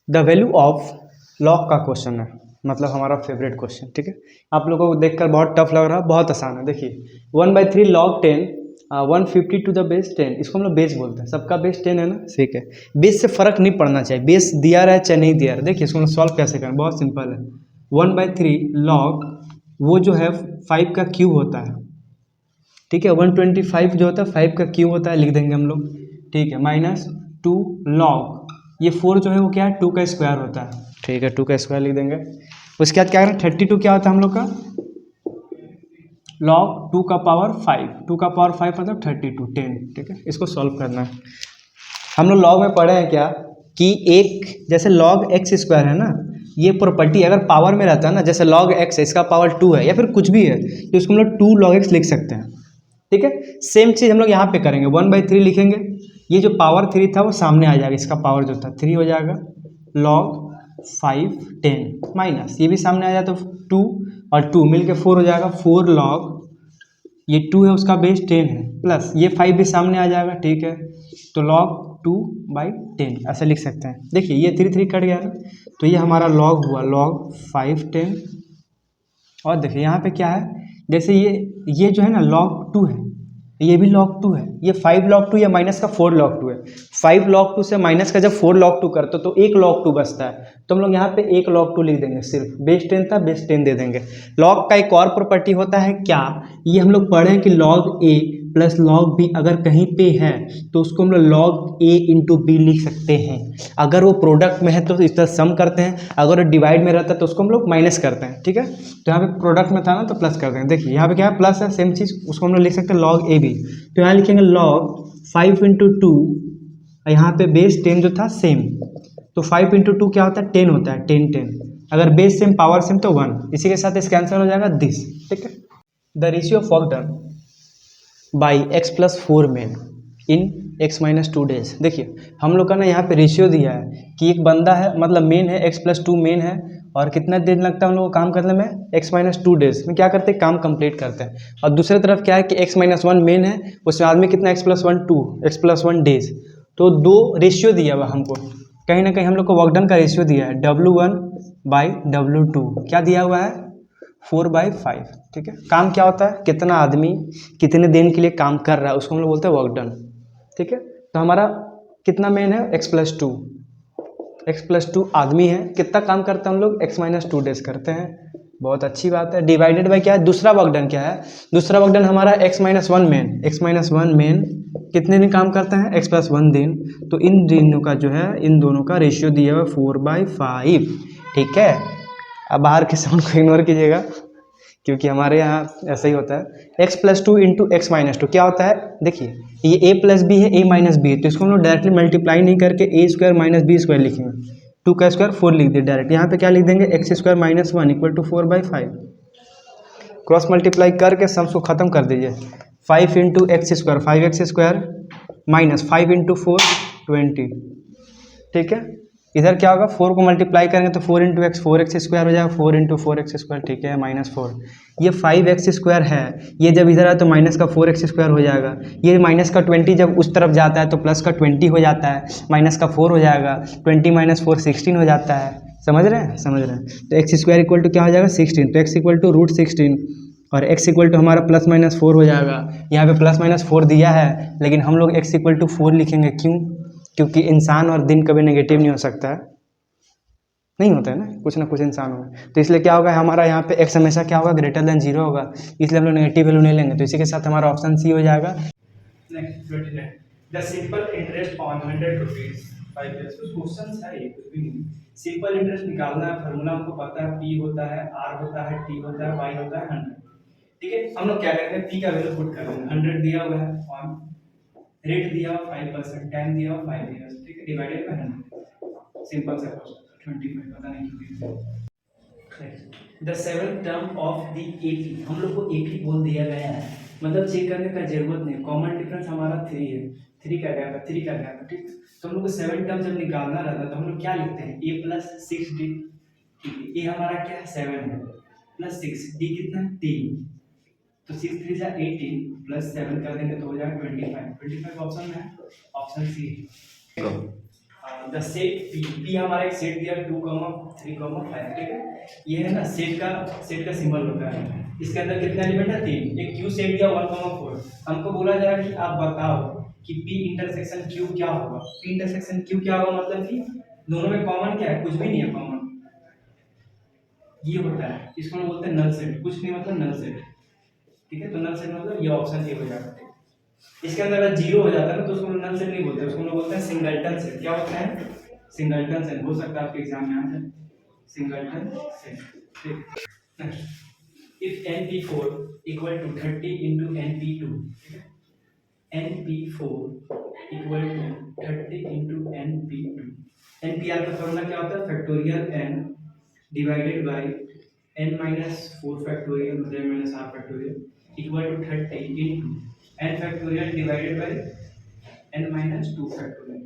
The value of log का question है, मतलब हमारा फेवरेट क्वेश्चन। ठीक है, आप लोगों को देखकर बहुत टफ लग रहा है, बहुत आसान है। देखिए 1/3 log 10 150 टू द बेस 10, इसको हम लोग बेस बोलते हैं। सबका बेस 10 है ना, ठीक है। बेस से फर्क नहीं पड़ना चाहिए, बेस दिया रहा है चाहे नहीं दिया रहा। देखिए इसको हम सॉल्व कैसे करें, बहुत सिंपल है। 1/3 log वो जो है 5 का क्यूब होता है, ठीक है। 125 जो होता है 5 का क्यूब होता है, लिख देंगे हम लोग, ठीक है। माइनस 2 log ये 4 जो है वो क्या है, 2 का स्क्वायर होता है, ठीक है। 2 का स्क्वायर लिख देंगे। उसके बाद क्या करें, 32 क्या होता है हम लोग का, log 2 का पावर 5, 2 का पावर 5 मतलब 32 10, ठीक है। इसको सॉल्व करना है। हम लोग लॉग में पढ़े हैं क्या कि एक जैसे log x स्क्वायर है ना, ये प्रॉपर्टी अगर पावर में रहता है ना, जैसे log x है इसका पावर 2 है या फिर कुछ भी है, तो इसको हम लोग 2 log x लिख सकते हैं, ठीक है। सेम चीज़ हम लोग यहाँ पे करेंगे, 1/3 लिखेंगे। ये जो पावर 3 था वो सामने आ जाएगा, इसका पावर जो था 3 हो जाएगा। log 5 10 माइनस ये भी सामने आ जाए तो 2 और 2 मिल के 4 हो जाएगा। 4 log ये 2 है उसका बेस 10 है, प्लस ये 5 भी सामने आ जाएगा, ठीक है। तो log 2/10 ऐसा लिख सकते हैं। देखिए ये 3 3 कट गया ना, तो ये हमारा log हुआ log 5 10। और देखिए यहाँ पे क्या है, जैसे ये जो है ना log 2 है, ये भी log 2 है, ये 5 log 2 या माइनस का 4 log 2 है। 5 log 2 से माइनस का जब 4 log 2 करते तो 1 log 2 बचता है, तो हम लोग यहाँ पे 1 log 2 लिख देंगे, सिर्फ बेस 10 था बेस 10 दे देंगे। log का एक और प्रॉपर्टी होता है क्या, ये हम लोग पढ़े हैं कि log a plus log b अगर कहीं पे है तो उसको हम लोग log a इंटू बी लिख सकते हैं। अगर वो प्रोडक्ट में है तो इस तरह सम करते हैं, अगर वो डिवाइड में रहता है तो उसको हम लोग माइनस करते हैं, ठीक है। तो यहाँ पे प्रोडक्ट में था ना तो प्लस कर देंगे। देखिए यहाँ पे क्या है, प्लस है, सेम चीज़ उसको हम लोग लिख सकते हैं log a b। तो यहाँ लिखेंगे log 5 इंटू 2, यहाँ पे बेस 10 जो था सेम, तो 5 इंटू 2 क्या होता है 10 होता है, 10 10। अगर बेस सेम पावर सेम तो 1, इसी के साथ इसका आंसर हो जाएगा दिस, ठीक है। The ratio of work done by x+4 main in x-2 days. देखिए हम लोग का ना यहाँ पे रेशियो दिया है कि एक बंदा है, मतलब मेन है, x+2 मेन है, और कितना दिन लगता है हम लोग को काम करने में, x-2 डेज में क्या करते हैं, काम कंप्लीट करते हैं। और दूसरी तरफ क्या है कि x-1 मेन है, उसमें आदमी कितना x+1 डेज। तो दो रेशियो दिया हुआ हमको, कहीं ना कहीं हम लोग को वर्क डन का रेशियो दिया है W1/W2, क्या दिया हुआ है 4/5, ठीक है। काम क्या होता है, कितना आदमी कितने दिन के लिए काम कर रहा है उसको हम लोग बोलते हैं वर्क डन, ठीक है। तो हमारा कितना मेन है x+2 आदमी है, कितना काम करते हैं हम लोग x-2 डेज करते हैं, बहुत अच्छी बात है। डिवाइडेड बाय क्या है, दूसरा वर्क डन क्या है, दूसरा वर्क डन हमारा x-1 मेन कितने दिन काम करते हैं, x+1 दिन। तो इन दिनों का जो है, इन दोनों का रेशियो दिया हुआ 4/5, ठीक है। अब बाहर के साउंड को इग्नोर कीजिएगा क्योंकि हमारे यहाँ ऐसा ही होता है। x+2 इंटू x-2 क्या होता है, देखिए ये a प्लस बी है, a माइनस बी है, तो इसको हम लोग डायरेक्टली मल्टीप्लाई नहीं करके a² माइनस बी स्क्वायर लिखेंगे, 2 का स्क्वायर 4 लिख दिए डायरेक्ट। यहाँ पे क्या लिख देंगे, x² - 1 = 4/5। क्रॉस मल्टीप्लाई करके सम्स को खत्म कर दीजिए। 5 into x² 5x² minus 5 into 4 20, ठीक है। इधर क्या होगा, 4 को मल्टीप्लाई करेंगे तो 4 इंटू एक्स 4x² हो जाएगा, 4 इंटू 4x², ठीक है, -4। ये 5x² है, ये जब इधर आए तो माइनस का 4x² हो जाएगा। ये माइनस का 20 जब उस तरफ जाता है तो प्लस का 20 हो जाता है, माइनस का 4 हो जाएगा, 20 - 4 16 हो जाता है। समझ रहे हैं, समझ रहे हैं। तो x² इक्वल टू क्या हो जाएगा 16, तो x इक्वल टू √16 और x इक्वल टू हमारा +-4 हो जाएगा। यहाँ पे +-4 दिया है, लेकिन हम लोग x इक्वल टू 4 लिखेंगे, क्यों, क्योंकि इंसान और दिन कभी नेगेटिव नहीं हो सकता है, नहीं होता है ना कुछ इंसान होगा, तो इसलिए क्या होगा हमारा यहाँ पे x हमेशा क्या होगा, >0 होगा, इसलिए हम लोग नेगेटिव वैल्यू नहीं लेंगे। तो इसी के साथ हमारा ऑप्शन सी हो जाएगा। Next 29, the simple interest on 100 rupees 5 years। कुछ क्वेश्चंस है, ये कुछ भी नहीं। सिंपल इंटरेस्ट निकालना है, फार्मूला हमको पता है, p होता है, r होता है, t होता है, y होता है 100, ठीक है। हम लोग क्या करेंगे, p का वैल्यू पुट कर देंगे, 100 दिया हुआ है, ऑन रेट दिया हुआ 5%, टाइम दिया हुआ 5 years, ठीक है, डिवाइडेड बाय 100, सिंपल सा क्वेश्चन। 25 पता नहीं क्यों। The seventh term of the AP, हम लोग को एपी बोल दिया गया है, मतलब चेक करने का जरूरत नहीं, कॉमन डिफरेंस हमारा 3 है, 3 का गया था, 3 का गया था, ठीक। तो हम लोग को 7 टर्म जब निकालना रहता है तो हम लोग क्या लिखते हैं, a + 6d, ये हमारा क्या है 7 है, प्लस 6 d कितना है 3, तो 6 3 जा 18 प्लस 7 कर देंगे तो हो जाएगा 25, 25 ऑप्शन में है, option C. The set P हमारा एक सेट दिया 2, 3, 5, ठीक है। ये है ना सेट का सिंबल होता है। इसके अंदर कितने एलिमेंट है 3। एक क्यू सेट दिया 1, 4। हमको बोला जा रहा है कि आप बताओ कि पी इंटरसेक्शन क्यू क्या होगा। पी इंटरसेक्शन क्यू क्या होगा मतलब कि दोनों में कॉमन क्या है, कुछ भी नहीं है कॉमन, ये होता है। इसको हम बोलते हैं नल सेट, कुछ नहीं मतलब नल सेट, ठीक है। तो नल सेट मतलब ये ऑप्शन ए हो जाता है। इसके अंदर अगर जीरो हो जाता है ना तो उसको नल सेट नहीं बोलते, उसको हम बोलते हैं सिंगलटन सेट। क्या होता है, सिंगलटन सेट। हो सकता है आपके एग्जाम में आ जाए singleton set. If np4 equal to 30 into np2, np4 equal to 30 into np2। npr का फॉर्मूला क्या होता है, factorial n divided by n minus 4 factorial मतलब n minus r factorial equal to 30 into n factorial divided by n minus 2 factorial.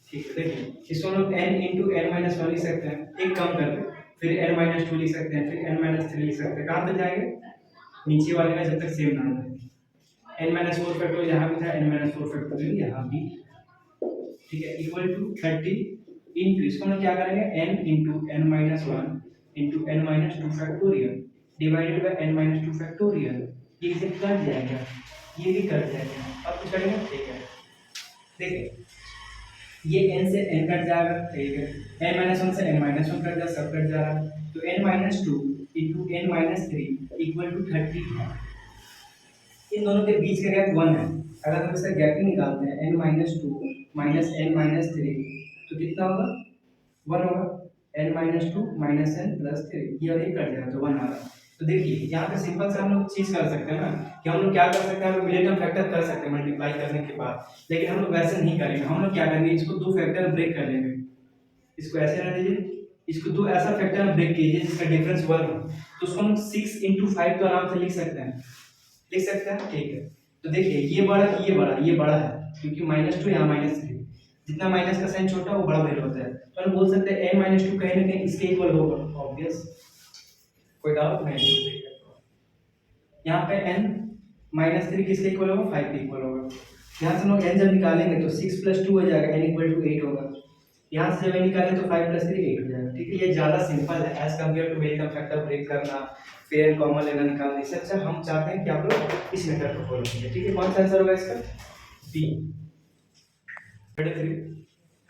ठीक है, देखिए इसको हम लोग n into n माइनस 1 लिख सकते हैं, एक कम करके, फिर n माइनस 2 लिख सकते हैं, फिर n माइनस 3 लिख सकते हैं। कहाँ तक जाएंगे, नीचे वाले में जब तक सेम ना हो। n माइनस 4 फैक्टोरियल यहाँ भी था, n माइनस 4 फैक्टोरियल यहाँ भी, ठीक है, इक्वल टू 30 इंटू, इसको हम लोग क्या करेंगे, n into n minus 1 into n minus 2 factorial divided by n minus 2 factorial. ये इसे कट जाएगा, ये भी कट जाएगा। अब कुछ करेंगे, ठीक है, देखिए ये n से n कट जाएगा, ठीक है, n माइनस 1 से n माइनस 1 कट जाएगा, सब कट जाएगा। तो n minus 2 into n minus 3 equal to 30 है। इन दोनों के बीच का गैप 1 है। अगर हम इसका गैप ही निकालते हैं n minus 2 minus n minus 3 तो कितना होगा, 1 होगा। n minus 2 minus n plus 3 ये और ये कट जाएगा तो 1 आ रहा है। तो देखिए यहाँ पे सिंपल से हम लोग चीज कर सकते हैं ना कि हम लोग क्या कर सकते हैं, हम लोग मिलियन फैक्टर कर सकते हैं मल्टीप्लाई करने के बाद, लेकिन हम लोग वैसे नहीं करेंगे। हम लोग क्या करेंगे, इसको दो फैक्टर ब्रेक कर लेंगे, इसको ऐसे रहने दीजिए, इसको दो ऐसा फैक्टर ब्रेक कीजिए जिसका डिफरेंस 1 हो, तो उसको हम 6 into 5 तो आराम से लिख सकते हैं, लिख सकते हैं, ठीक है। तो देखिए ये बड़ा कि ये बड़ा है क्योंकि -2 यहाँ -3, जितना माइनस का साइन छोटा वो बड़ा वैल्यू होता है। तो हम बोल सकते हैं n-2 कहीं ना कहीं इसके इक्वल होगा, ऑब्वियस, कोई डाउट नहीं। यहाँ पे n-3 किसके इक्वल होगा, 5 के इक्वल होगा। यहाँ से हम लोग n जब निकालेंगे तो 6 + 2 हो जाएगा, n = 8 होगा। यहाँ से जब n निकालें तो 5 + 3 8 हो जाएगा, ठीक है। ये ज़्यादा सिंपल है as compared to variable factor break करना, फिर कॉमन लेना निकालने से। अच्छा हम चाहते हैं कि आप लोग इस मेथड को फॉलो कीजिए, ठीक है। कौन सा आंसर होगा इसका, B. 33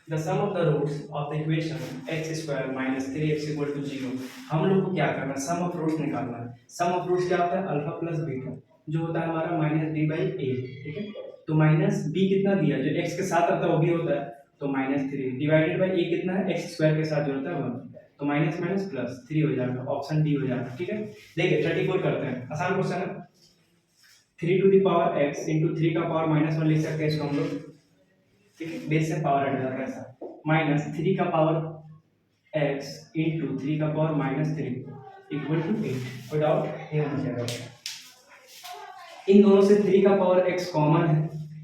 The sum of the roots of the equation x² - 3x = 0। हम लोग को क्या करना है, सम ऑफ रूट्स निकालना है। सम ऑफ रूट्स क्या होता है, अल्फा प्लस बीटा, जो होता है हमारा -b/a, ठीक है। तो माइनस b कितना दिया, जो x के साथ आता है वो भी होता है, तो -3 डिवाइडेड बाय a कितना है, x² के साथ जो होता है 1, तो माइनस माइनस प्लस 3 हो जाएगा, ऑप्शन डी हो जाएगा, ठीक है। देखिए 34 करते हैं, आसान क्वेश्चन है। 3 to the power x into 3 का पावर -1 लिख सकते हैं इसको हम लोग, ठीक है, बेस से पावर हट जाता है ऐसा, माइनस 3 का पावर x इंटू 3 का पावर -3 इक्वल टू 8। कोई डाउट, ये होना चाहिए। इन दोनों से 3 का पावर x कॉमन है,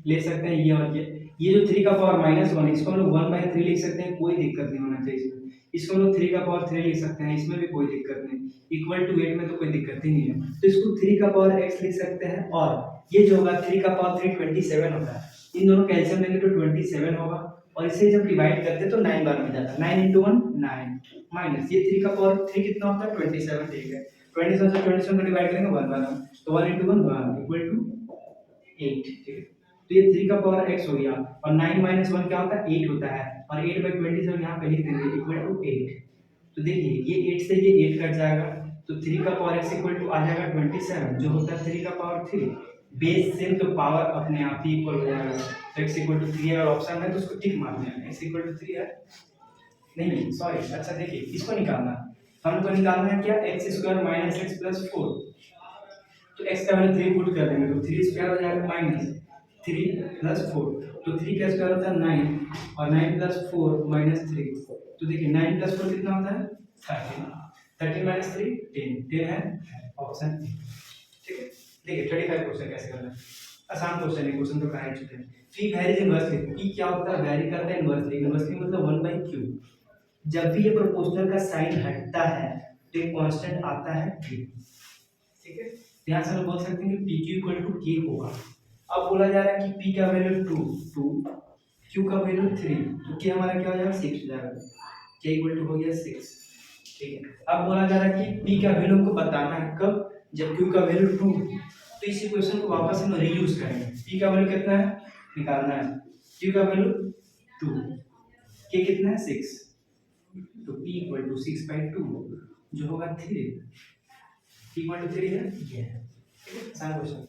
ले सकते हैं ये और ये जो 3 का पावर -1 इसको हम लोग 1/3 लिख सकते हैं, कोई दिक्कत नहीं होना चाहिए इसमें। इसको हम लोग 3 का पावर 3 लिख सकते हैं, इसमें भी कोई दिक्कत नहीं, इक्वल टू 8 में तो कोई दिक्कत ही नहीं है। तो इसको 3 का पावर x लिख सकते हैं, और ये जो होगा 3 का पावर 3 27 होता है। इन दोनों का एलसीएम लेंगे तो 27 होगा, और इसे जब डिवाइड करते तो 9 बार में जाता है, 9 into 1 9 माइनस ये 3 का पावर 3 कितना होता है 27, ठीक है। 27 से 27 को डिवाइड करेंगे 1 बार में, तो 1 into 1 1 इक्वल टू 8, ठीक है। तो ये 3 का पावर x हो गया, और 9 - 1 क्या होता है 8 होता है, और 8/27 यहाँ पे लिख देंगे इक्वल टू 8। तो देखिए ये 8 से ये 8 कट जाएगा, तो 3 का पावर x इक्वल टू आ जाएगा 27, जो होता है 3 का पावर 3। बेस सेम तो पावर अपने आप ही इक्वल हो जाएगा, तो x इक्वल टू 3 अगर ऑप्शन है तो उसको टिक मार देना, x इक्वल टू 3 है, नहीं सॉरी, अच्छा देखिए इसको निकालना, हमको निकालना है क्या, x² - x + 4। तो x का वैल्यू 3 पुट कर देंगे तो 3² हो जाएगा -3 + 4, तो 3 का स्क्वायर होता है 9, और 9 + 4 -3, तो देखिए 9 + 4 कितना होता है 13, 13 - 3 10, 10 है ऑप्शन, ठीक है। देखिए 35 क्वेश्चन कैसे करना है, आसान क्वेश्चन है, क्वेश्चन तो करा ही चुके हैं। पी वैरीज इनवर्सली, पी क्या होता है, वैरी करता है इनवर्सली, इनवर्सली मतलब 1/q। जब भी ये प्रोपोर्शनल का साइन हटता है तो एक कांस्टेंट आता है q, ठीक है। यहाँ से हम बोल सकते हैं कि pq = k होगा। अब बोला जा रहा है कि p का वैल्यू 2 क्यू का वैल्यू 3, तो के हमारा क्या हो जाएगा 6 हो जाएगा, के इक्वल टू हो गया 6। ठीक है, अब बोला जा रहा है कि पी का वैल्यू हमको बताना है कब, जब क्यू का वैल्यू 2, तो इस इक्वेशन को वापस हम रीयूज करेंगे। पी का वैल्यू कितना है निकालना है, क्यू का वैल्यू 2, के कितना है 6, तो p इक्वल टू 6/2 जो होगा 3, p इक्वल टू 3 है, ये है। ठीक है, आसान क्वेश्चन।